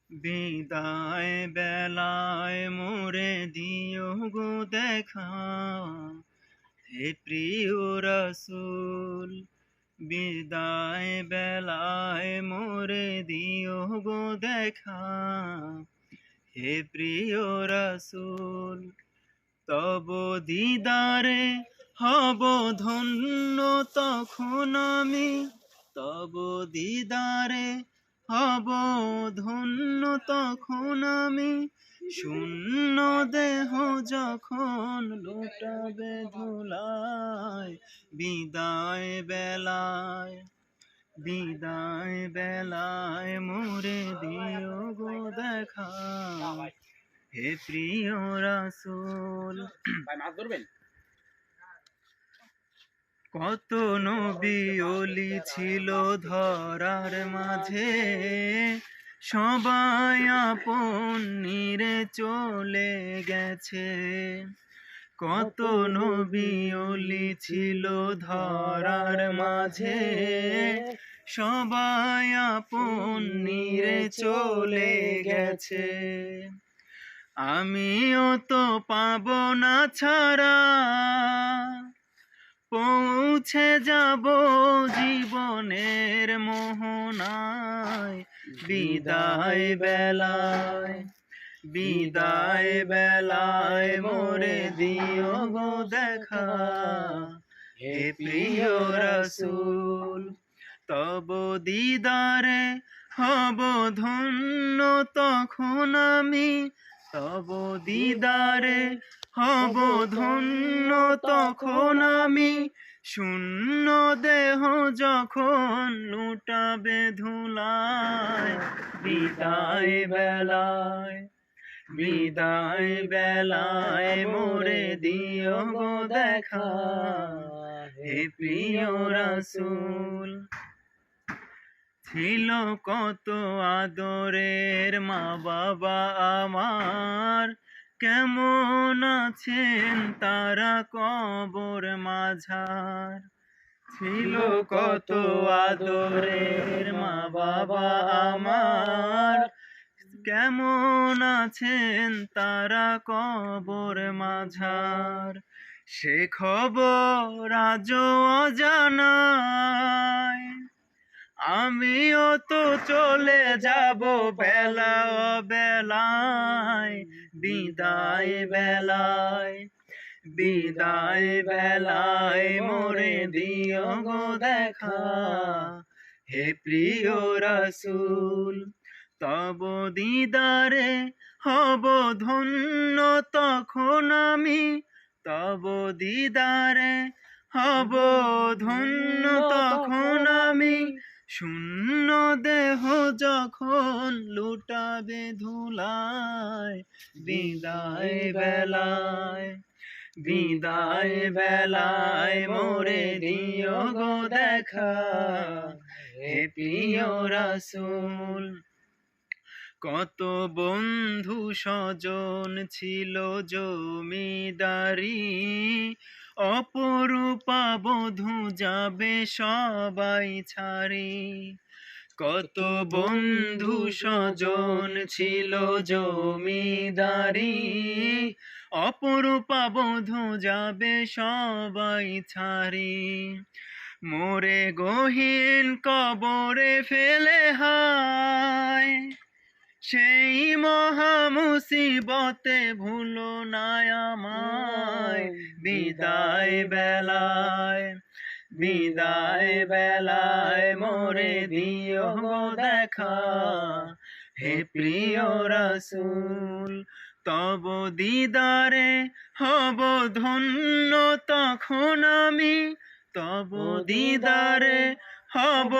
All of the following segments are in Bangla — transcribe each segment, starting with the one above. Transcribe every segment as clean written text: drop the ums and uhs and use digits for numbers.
বিদায় বেলায় মোরে দিও গো দেখা, হে প্রিয় রাসূল। বিদায় বেলায় মোরে দিও গো দেখা, হে প্রিয় রাসূল। তব দিদারে হব ধন্য তখন আমি, তব দিদারে হব ধন্য তখন আমি, শূন্য দেহ যখন লুটাবে ধুলায়। বিদায় বেলায়, বিদায় বেলায় মোরে দিও গো দেখা, হে প্রিয় রাসূল। কত নবী ওলি ছিল ধরার মাঝে, সবাই আপন নিরে চলে গেছে। কত নবী ওলি ছিল ধরার মাঝে, সবাই আপন নিরে চলে গেছে। আমিও তো পাবো না ছাড়া, পৌঁছে যাব জীবনের মোহনায়। বিদায় বেলায়, বিদায় বেলায় মোরে দিও গো দেখা, হে প্রিয় রাসূল। তব দিদারে হব ধন্য তখন আমি, তব দিদারে হব ধন্য তখন আমি, শূন্য দেহ যখন লুটাবে ধুলায়। বিদায় বেলায়, বিদায় বেলায় মোরে দিও গো দেখা, হে প্রিয় রাসূল। ছিল কত আদরের মা বাবা আমার, কেমন আছেন তারা কবর মাঝার। ছিল কত আদরের মা বাবা আমার, কেমন আছেন তারা কবর মাঝার। সে খবর আজও অজানায়, আমিও তো চলে যাব বেলা বেলায়। বিদায় বেলায়, বিদায় বেলায় মোরে দিও গো দেখা, হে প্রিয় রাসূল। তব দিদারে হব ধন্য তখন আমি, তব দিদারে হব ধন্য তখন আমি, শূন্য দেহ যখন লুটাবে ধুলায়। বিদায় বেলায়, বিদায় বেলায় মোরে দিও গো দেখা, হে প্রিয় রাসূল। কত বন্ধু স্বজন ছিল জমিদারি, অপরূপা বধূ যাবে সবাই ছাড়ি। কত বন্ধু স্বজন ছিল জমিদারি, অপরূপা বধূ যাবে সবাই ছাড়ি। মোরে গহীন কবরে ফেলে হায়, সেই মহা মুসিবতে ভুলো না আমায়। বিদায় বেলায়, বিদায় বেলায় মোরে দিও গো দেখা, হে প্রিয় রাসূল। তব দিদারে হব ধন্য তখন আমি, তব দিদারে হব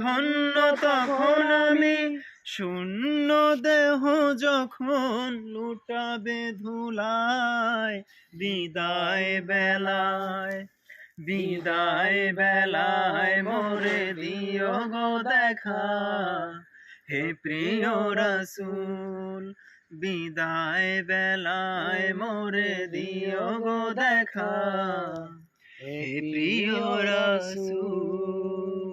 ধন্য তখন আমি, শূন্য দেহ যখন লুটাবে ধুলায়। বিদায় বেলায়, বিদায় বেলায় মোরে দিও গো দেখা, হে প্রিয় রাসূল। বিদায় বেলায় মোরে দিও গো দেখা, হে প্রিয় রাসূল।